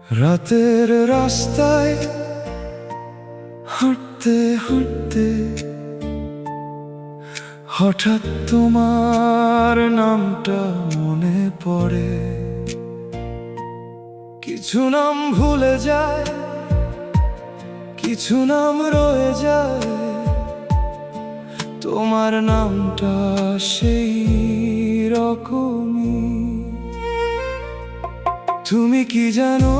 রাতের রাস্তায় হাঁটতে হাঁটতে হঠাৎ তোমার নামটা মনে পড়ে। কিছু নাম ভুলে যায়, কিছু নাম রয়ে যায়, তোমার নামটা সেই রকমই। তুমি কি জানো,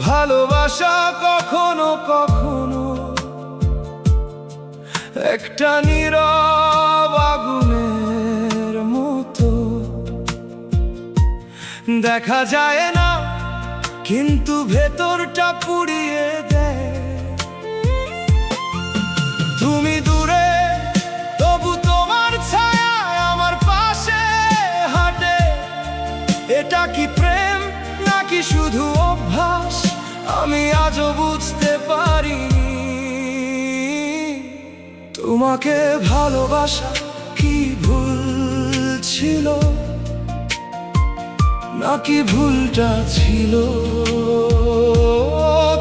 ভালোবাসা কখনো কখনো একটা নীরব আগুনের মতো, দেখা যায় না কিন্তু ভেতরটা পুড়িয়ে দেয়। তুমি দূরে তবু তোমার ছায়া আমার পাশে হাঁটে। এটা কি প্রেম নাকি শুধু অভ্যাস, আমি আজও বুঝতে পারিনি। তোমাকে ভালোবাসা কি ভুল ছিল নাকি ভুলটা ছিল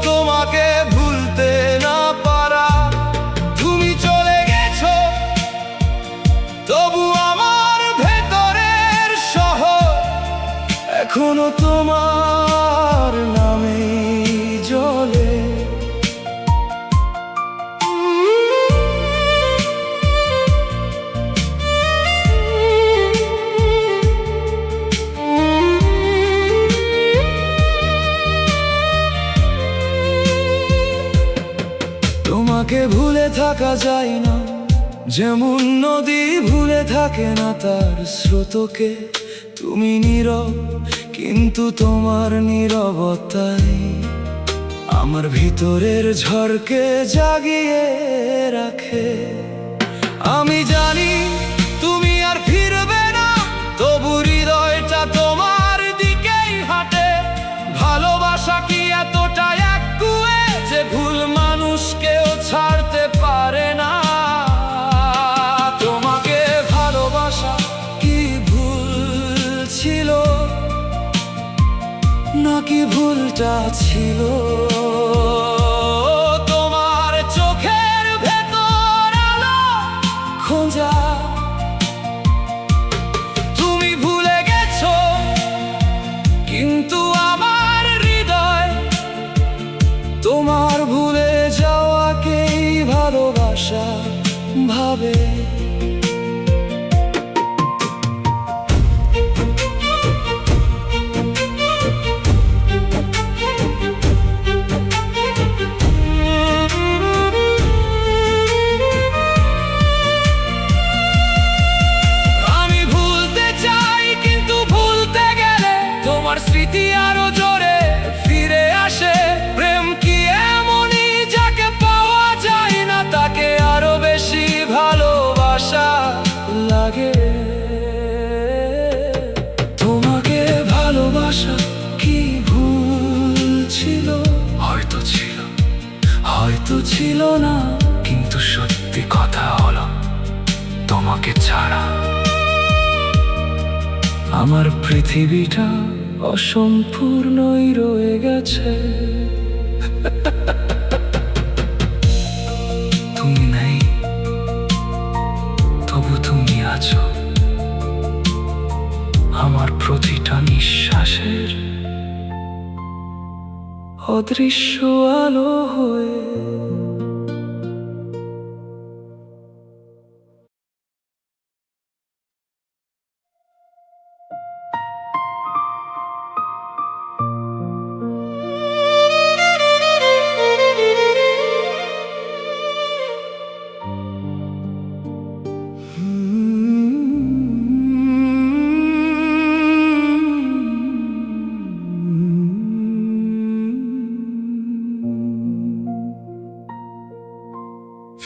তোমাকে ভুলতে না পারা। তুমি চলে গেছো তবু আমার ভেতরের শহর এখনো তোমার নামেই জ্বলে। তোমাকে ভুলে থাকা যায় না, যেমন নদী ভুলে থাকে না তার স্রোতকে। তুমি নীরব কিন্তু তোমার নীরবতাই আমার ভিতরের ঝড়কে জাগিয়ে রাখে। আমি জানি তুমি আর ফিরবে না, তবু হৃদয়টা তোমার দিকেই হাঁটে। ভালোবাসা কি এতটা একগুঁয়ে যে ভুল মানুষকেও ছাড়তে পারে না? তোমাকে ভালোবাসা কি ভুল ছিল নাকি ভুলটা ছিল তোমার চোখের ভেতর আলো খোঁজা? তুমি ভুলে গেছো কিন্তু আমার হৃদয় তোমার ভুলে যাওয়াকেই ভালোবাসা ভাবে। স্মৃতি আরো জোরে ফিরে আসে। প্রেম কি এমনই যাকে পাওয়া যায় না তাকে আরো বেশি ভালোবাসা লাগে? তোমাকে ভালোবাসা কি ভুল ছিল? হয়তো ছিল, হয়তো ছিল না, কিন্তু সত্যি কথা হলো তোমাকে ছাড়া আমার পৃথিবীটা অসম্পূর্ণই রয়ে গেছে। তুমি নেই তবু তুমি আছো আমার প্রতিটা নিঃশ্বাসের অদৃশ্য আলো হয়ে।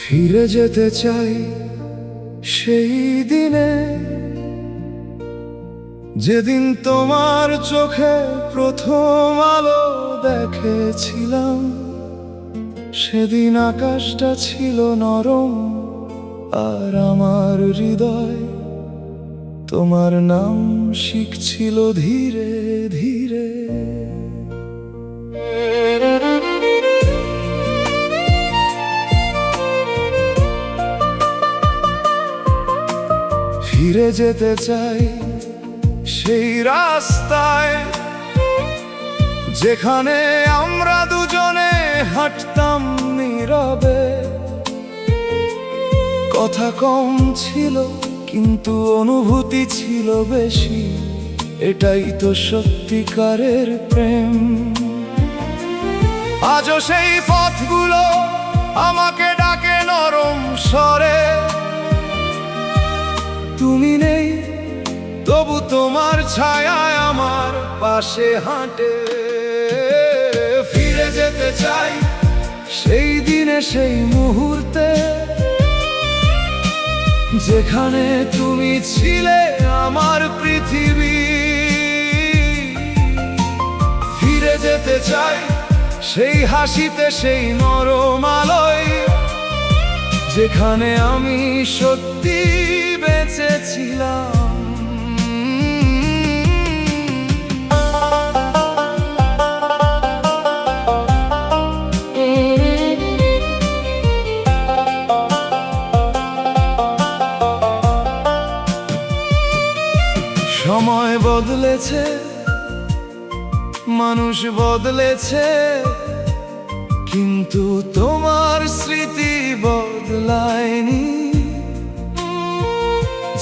ফিরে যেতে চাই সেই দিনে যেদিন তোমার চোখে প্রথম আলো দেখেছিলাম। সেদিন আকাশটা ছিল নরম আর আমার হৃদয় তোমার নাম শিখছিল ধীরে ধীরে। ফিরে যেতে চাই সেই রাস্তায় যেখানে আমরা দুজনে হাঁটতাম নীরবে। কথা কম ছিল কিন্তু অনুভূতি ছিল বেশি, এটাই তো সত্যিকারের প্রেম। আজও সেই পথগুলো আমাকে ডাকে নরম স্বরে। তুমি নেই তবু তোমার ছায়ায় আমার পাশে হাঁটে। ফিরে যেতে চাই সেই দিনে সেই মুহূর্তে যেখানে তুমি ছিলে আমার পৃথিবী। ফিরে যেতে চাই সেই হাসিতে সেই নরম আলোয় যেখানে আমি সত্যি বেঁচে ছিলাম। সময় বদলেছে, মানুষ বদলেছে, কিন্তু তোমার স্মৃতি বদলায়নি।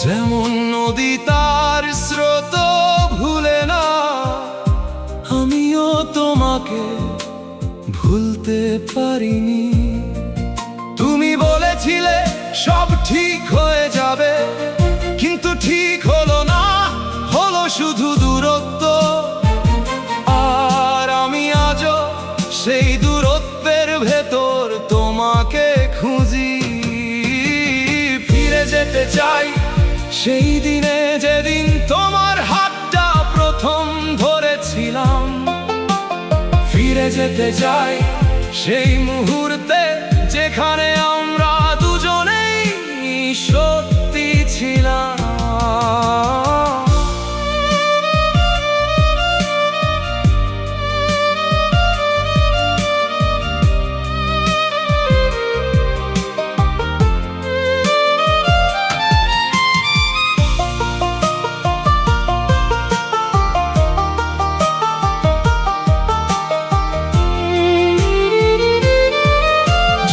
যেমন নদী তার স্রোত ভুলে না, আমিও তোমাকে ভুলতে পারিনি। তুমি বলেছিলে সব ঠিক হয়ে যাবে, কিন্তু ঠিক হলো না, হলো শুধু দূরত্ব। আর আমি আজও সেই দূরত্বের ভেতর তোমাকে খুঁজি। ফিরে যেতে চাই সেই দিনে যেদিন তোমার হাতটা প্রথম ধরেছিলাম। ফিরে যেতে চাই সেই মুহূর্তে যেখানে আমরা দুজনেই সত্যি ছিলাম।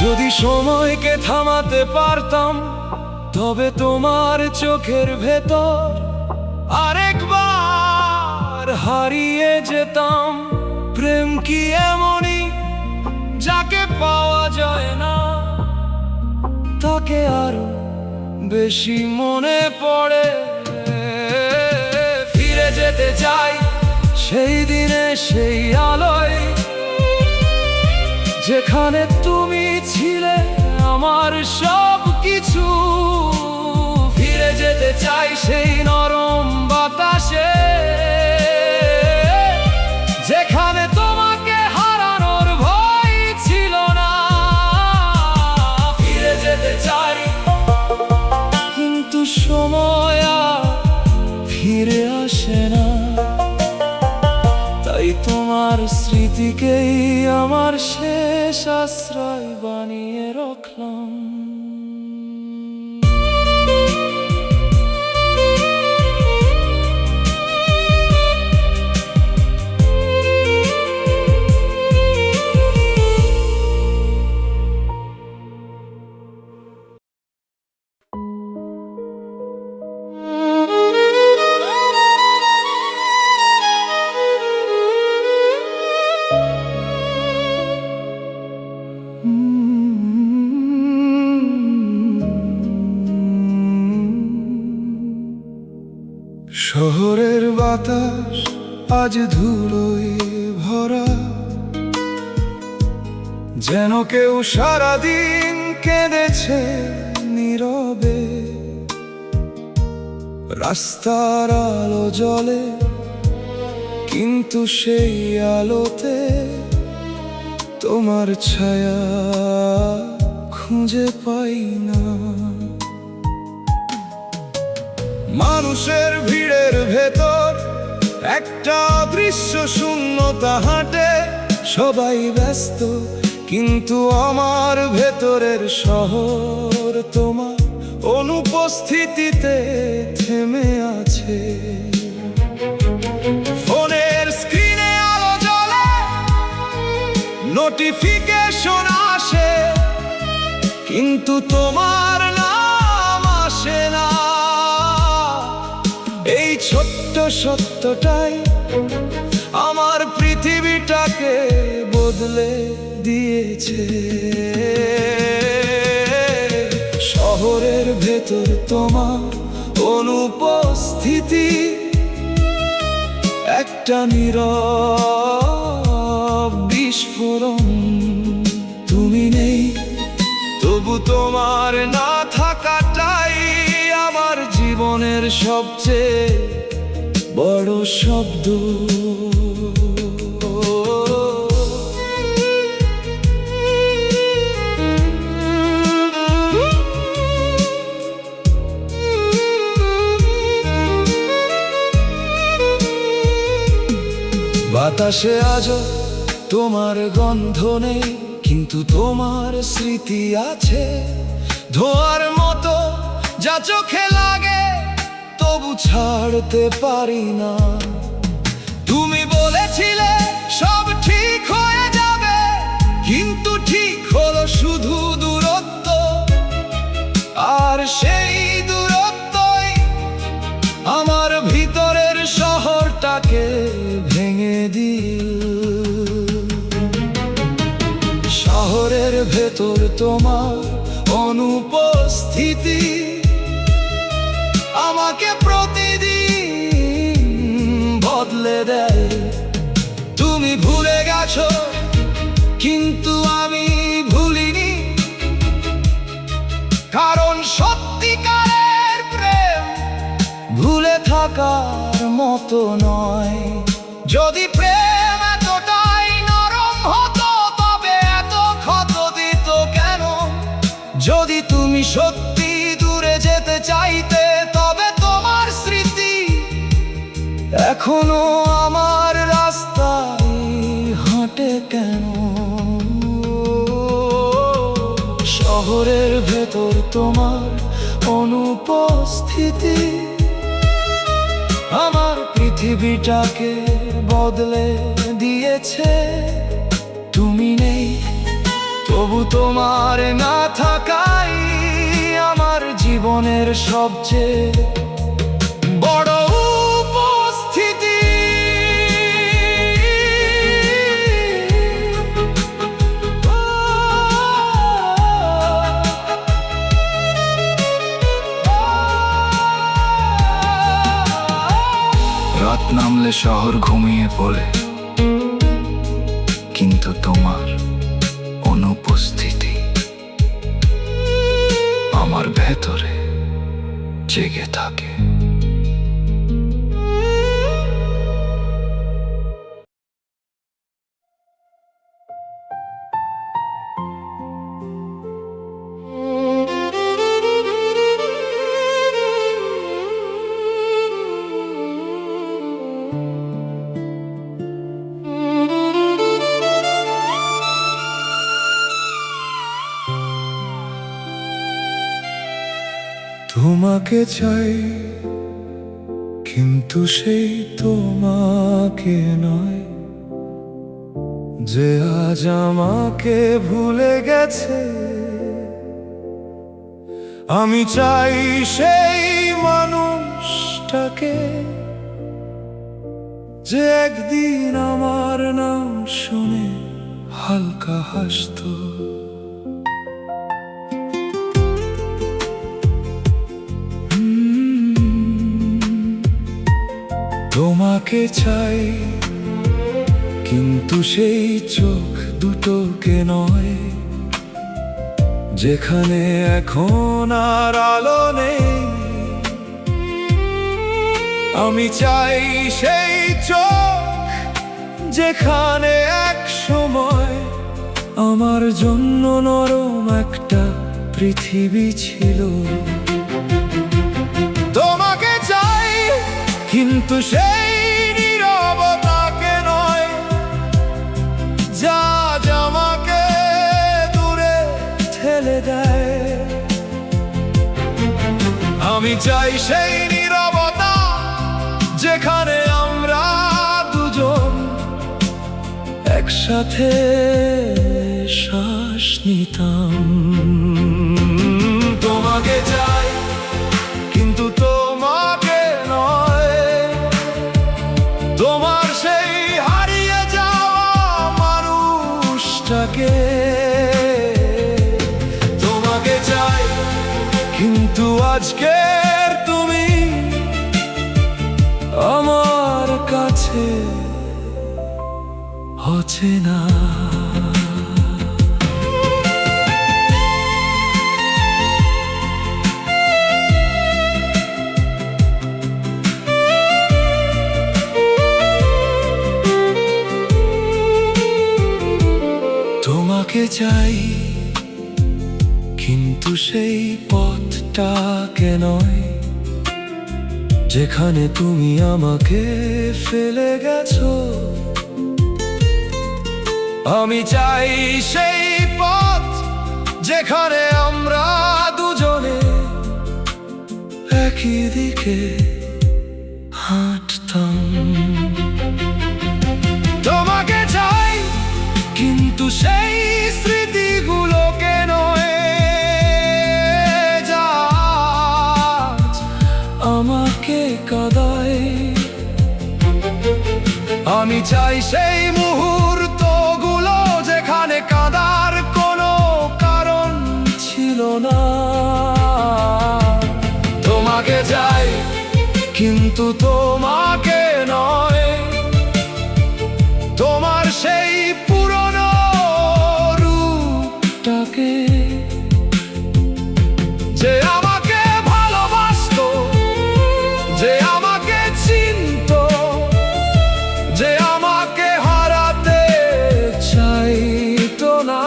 যদি সময়কে থামাতে পারতাম তবে তোমার চোখের ভেতর আরেকবার হারিয়ে যেতাম। প্রেম কি এমনই যাকে পাওয়া যায় না, তাকে আরো বেশি মনে পড়ে। ফিরে যেতে চাই সেই দিনে সেই আলোয় যেখানে তুমি ছিলে আমার সব কিছু। ফিরে যেতে চাই সেই নরম বাতাসে যেখানে তোমাকে হারানোর ভয় ছিল না। ফিরে যেতে চাই কিন্তু সময় আর ফিরে আসে না, তাই তোমার স্মৃতিকেই আমার শেষ আশ্রয় বানিয়ে রাখলাম। শহরের বাতাস আজ ধুলোয় ভরা, যেন কেউ সারাদিন কেঁদেছে নীরবে। রাস্তার আলো জ্বলে কিন্তু সেই আলোতে তোমার ছায়া খুঁজে পাই না। মানুষের ভিড়ের ভেতর একটা অদৃশ্য শূন্যতা হাঁটে, সবাই ব্যস্ত, কিন্তু আমার ভেতরের শহর তোমার অনুপস্থিতিতে থেমে আছে। ফোনের স্ক্রিনে আলো জ্বলে, নোটিফিকেশন আসে, কিন্তু তোমার নাম আসে না। এই ছোট্ট সত্যটাই আমার পৃথিবীটাকে বদলে দিয়েছে। শহরের ভেতর তোমার অনুপস্থিতি একটা নীরব বিস্ফোরণ। তুমি নেই, তবু তোমার না থাকাটাই আমার জীবনের সবচেয়ে বড় শব্দ। বাতাসে আজও তোমার গন্ধ নেই, কিন্তু তোমার স্মৃতি আছে ধোঁয়ার মতো, যা চোখে লাগে তবু ছাড়তে পারি না। তুমি বলেছিলে সব ঠিক হয়ে যাবে, কিন্তু ঠিক হলো শুধু দূরত্ব, আর সেই দূরত্বই আমার ভিতরের শহরটাকে ভেঙে দিল। শহরের ভেতর তোমার অনুপস্থিতি আমাকে প্রতিদিন বদলে দেয়। তুমি ভুলে গেছো, কিন্তু আমি ভুলিনি, কারণ সত্যিকারের প্রেম ভুলে থাকার মতো নয়। যদি প্রেম এতটাই নরম হতো, তবে এত ক্ষত দিত কেন? যদি তুমি সত্যি দূরে যেতে চাইতে, তবে তোমার স্মৃতি এখনো আমার রাস্তায় হাঁটে কেন? শহরের ভেতর তোমার অনুপস্থিতি আমার পৃথিবীটাকে বদলে দিয়েছে। তুমি নেই, তবু তোমার না থাকাই আমার জীবনের সবচেয়ে বড় উপস্থিতি। রাত নামলে শহর ঘুমিয়ে পড়ে, কিন্তু তোমার অনুপস্থিতি আমার ভেতরে জেগে থাকে। তোমাকে চাই, কিন্তু সেই তোমাকে নয়, যে আজ আমাকে ভুলে গেছে। আমি চাই সেই মানুষটাকে, যে একদিন আমার নাম শুনে হালকা হাসতো। তোমাকে চাই, কিন্তু সেই চোখ দুটোকে নয়, যেখানে এখন আর আলো নেই। আমি চাই সেই চোখ, যেখানে এক সময় আমার জন্য নরম একটা পৃথিবী ছিল। তোমাকে চাই, কিন্তু সেই নীরবতাকে নয়, চাই সেই নীরবতা যেখানে আমরা দুজন একসাথে শ্বাস নিতাম। তোমাকে চাই কিন্তু তোমাকে নয়, তোমার সেই হারিয়ে যাওয়া মানুষটাকে। তোমাকে চাই কিন্তু আজকের তুমি আমার কাছে অচেনা। তোমাকে চাই কিন্তু সেই পথটাকে নয় যেখানে তুমি আমাকে ফেলে গেছো। আমি চাই সেই পথ যেখানে আমরা দুজনে একই দিকে হাঁটতাম। তোমাকে চাই কিন্তু সেই স্মৃতিগুলোকে নয় যা আমাকে কাঁদায়। আমি চাই সেই মুহূর্তগুলো যেখানে কাঁদার কোনো কারণ ছিল না। তোমাকে চাই কিন্তু তোমাকে নয়, তোমার সেই পুরনো রূপটাকে যে আমাকে ভালোবাসতো, যে আমাকে চিনতো, যে আমাকে হারাতে চাইতো না।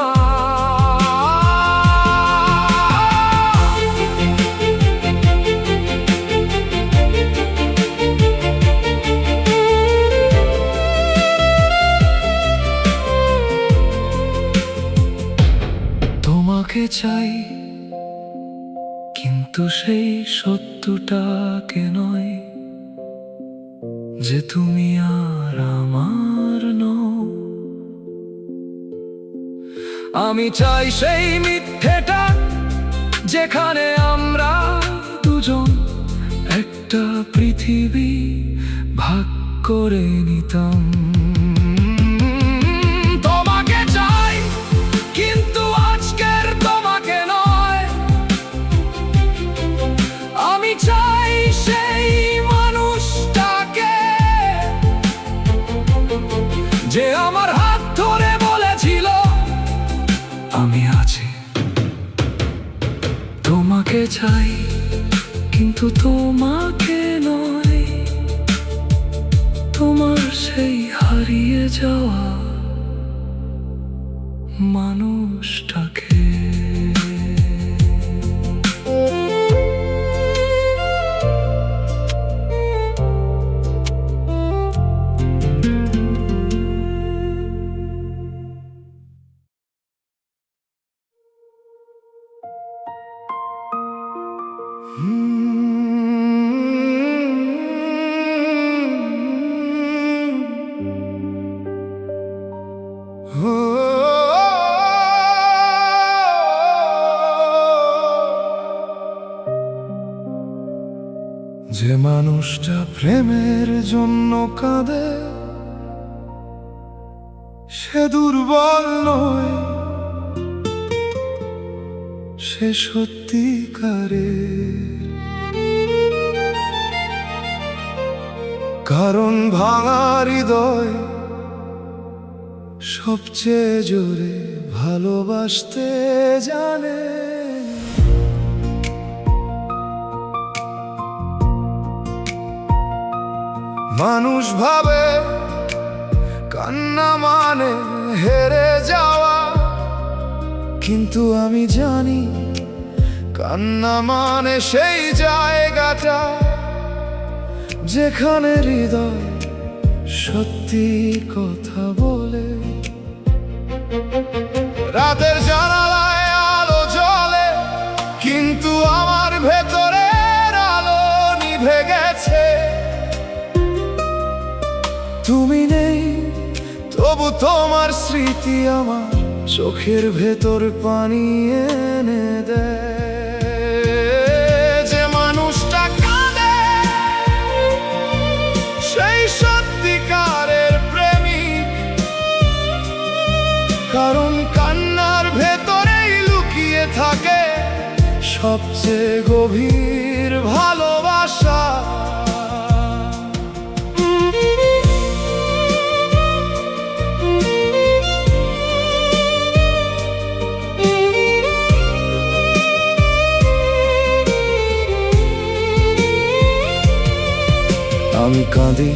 তোমাকে চাই কিন্তু সেই সত্যটাকে নয় যে তুমি আর আমার নও। আমি চাই সেই মিথ্যেটা যেখানে আমরা দুজন একটা পৃথিবী ভাগ করে নিতাম। তোমাকে চাই কিন্তু আজকের তোমাকে নয়। আমি চাই সেই মানুষটাকে যে আমার হাত ধরে বলেছিল আমি আছি। তোমাকে চাই কিন্তু তোমাকে নয়, তোমার সেই হারিয়ে যাওয়া মানুষটাকে। যে মানুষটা প্রেমের জন্য কাঁদে সে দুর্বল নয়, সে সত্যিকারের। কারণ ভাঙা হৃদয় সবচেয়ে জোরে ভালোবাসতে জানে। মানুষ ভাবে কান্না মানে হেরে যাওয়া, কিন্তু আমি জানি কান্না মানে সেই জায়গাটা যেখানে হৃদয় সত্যি কথা বলে। রাতের জানালায় আলো জ্বলে কিন্তু আমার ভেতরের আলো তবু তোমার স্মৃতি আমার চোখের ভেতর পানি এনে দেয়। যে মানুষটা কাঁদে সেই সত্যিকারের প্রেমিক, কারণ কান্নার ভেতরেই লুকিয়ে থাকে সবচেয়ে গভীর ভালোবাসা। আমি কাঁদি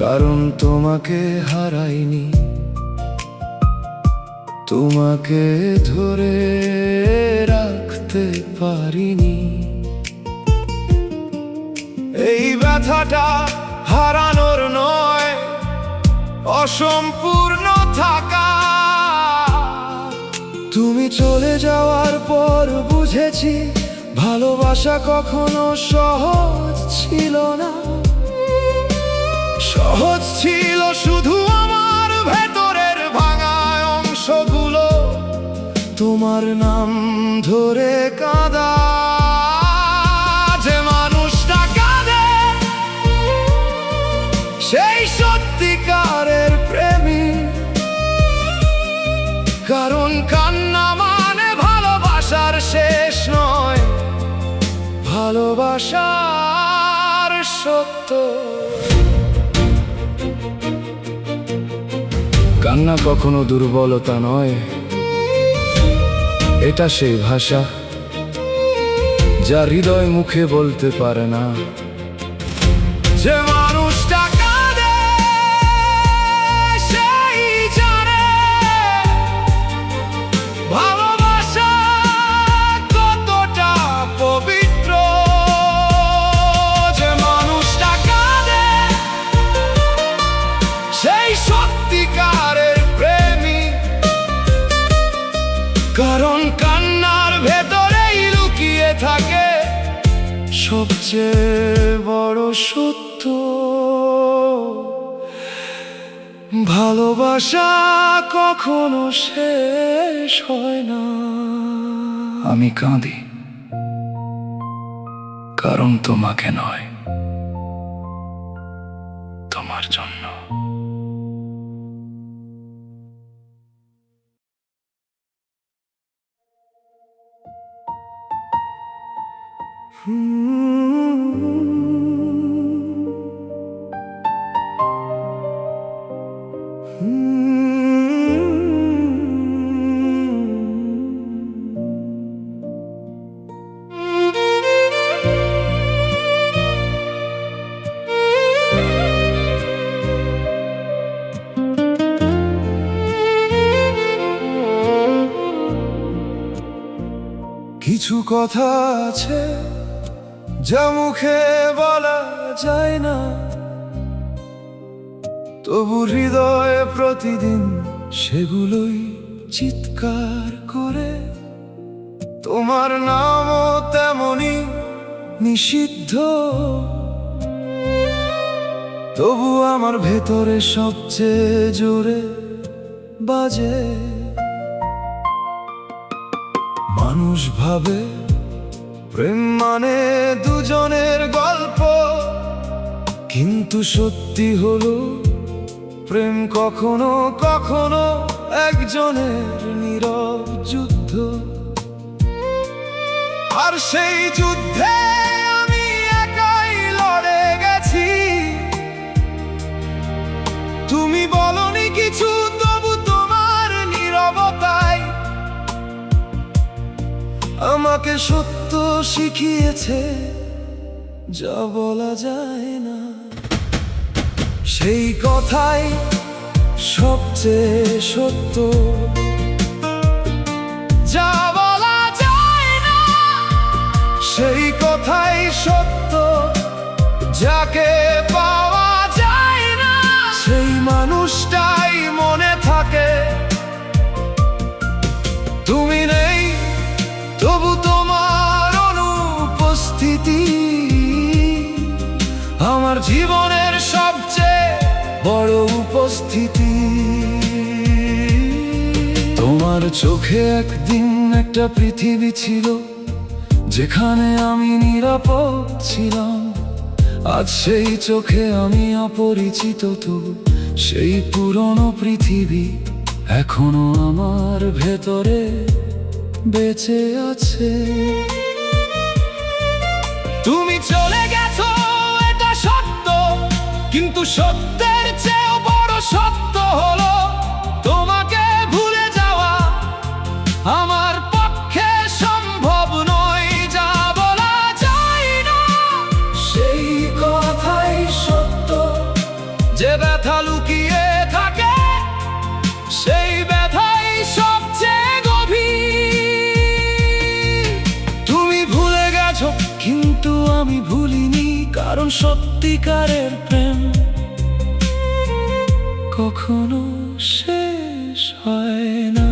কারণ তোমাকে হারাইনি, তোমাকে ধরে রাখতে পারিনি। এই ব্যথাটা হারানোর নয়, অসম্পূর্ণ থাকা। তুমি চলে যাওয়ার পর বুঝেছি ভালোবাসা কখনো সহজ ছিল না। সহজ ছিল শুধু আমার ভেতরের ভাঙা অংশগুলো, তোমার নাম ধরে কাঁদা। যে মানুষটা কাঁদে সেই সত্যিকারের প্রেমিক, কারণ কান্না মানে ভালোবাসার শেষ নয়, ভালোবাসার সত্য। কান্না কখনো দুর্বলতা নয়, এটা সেই ভাষা যা হৃদয় মুখে বলতে পারে না। যে মানুষটা কাঁদে সেই জানে ভালোবাসা কতটা পবিত্র। যে মানুষটা কাঁদে সেই সত্যিকারের প্রেমিক, কারণ কান্নার ভেতরেই লুকিয়ে থাকে সবচেয়ে বড় সত্য। ভালোবাসা কখনো শেষ হয় না। আমি কাঁদি কারণ তোমাকে নয়, তোমার জন্য। কিছু কথা আছে যা মুখে বলা যায় না, তবু হৃদয়ে প্রতিদিন সেগুলোই চিৎকার করে। তোমার নামও তেমনি নিষিদ্ধ, তবু আমার ভেতরে সবচেয়ে জোরে বাজে। মানুষ ভাবে প্রেম মানে দুজনের গল্প, কিন্তু সত্যি হলো প্রেম কখনো কখনো একজনের নীরব যুদ্ধ। আর সেই যুদ্ধে আমি একাই লড়ে গেছি। তুমি বলনি কিছু, তবু তোমার নীরবতায় আমাকে সত্য শিখিয়েছে যা বলা যায় না। সেই কথাই সবচেয়ে সত্য, যা বলা যায় না। সেই কথাই সত্য, যাকে পাওয়া যায় না। সেই মানুষটাই মনে থাকে। তুমি নেই, তবু তোমার অনুপস্থিতি আমার জীবনের সবচেয়ে বড় উপস্থিতি। চোখে একদিন একটা পৃথিবী ছিল, যেখানে আমি নিরাপদ ছিলাম। আজ সেই চোখে আমি অপরিচিত, তবু সেই পুরনো পৃথিবী এখনো আমার ভেতরে বেঁচে আছে। তুমি চলে গেছো এটা সত্য, কিন্তু সত্যের চেয়েও বড় সত্য হলো তোমাকে ভুলে যাওয়া আমার পক্ষে সম্ভব নয়। যা বলা যায় না সেই কথাই সত্য, যে ব্যথা লুকিয়ে থাকে সেই ব্যথাই সবচেয়ে গভীর। তুমি ভুলে গেছো কিন্তু আমি ভুলিনি, কারণ সত্যিকারের প্রেম কখনো শেষ হয় না।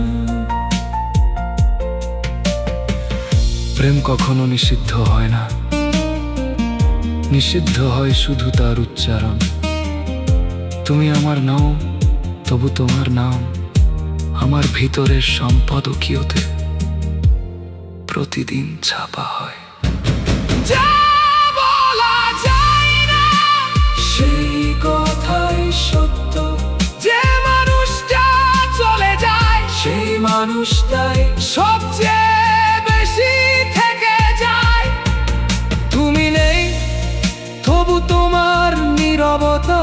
প্রেম কখনো নিষিদ্ধ হয় না, নিষিদ্ধ হয় শুধু তার উচ্চারণ। তুমি আমার নাও, তবু তোমার নাম আমার ভিতরের সম্পাদকীয়তে প্রতিদিন ছাপা হয়। যা বলা যায় না সেই কথাই সত্য, যে মানুষটা চলে যায় সেই মানুষটাই সবচেয়ে বেশি থেকে যায়। তুমি নেই তবু তোমার নীরবতা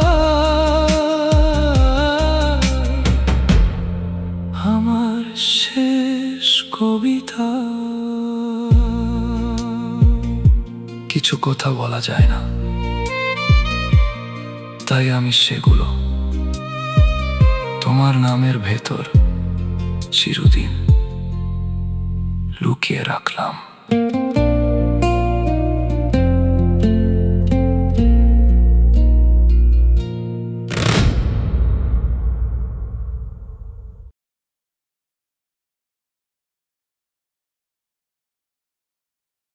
আমার শেষ কবিতা। কিছু কথা বলা যায় না, তাই আমি সেগুলো তোমার নামের ভেতর চিরদিন লুকিয়ে রাখলাম।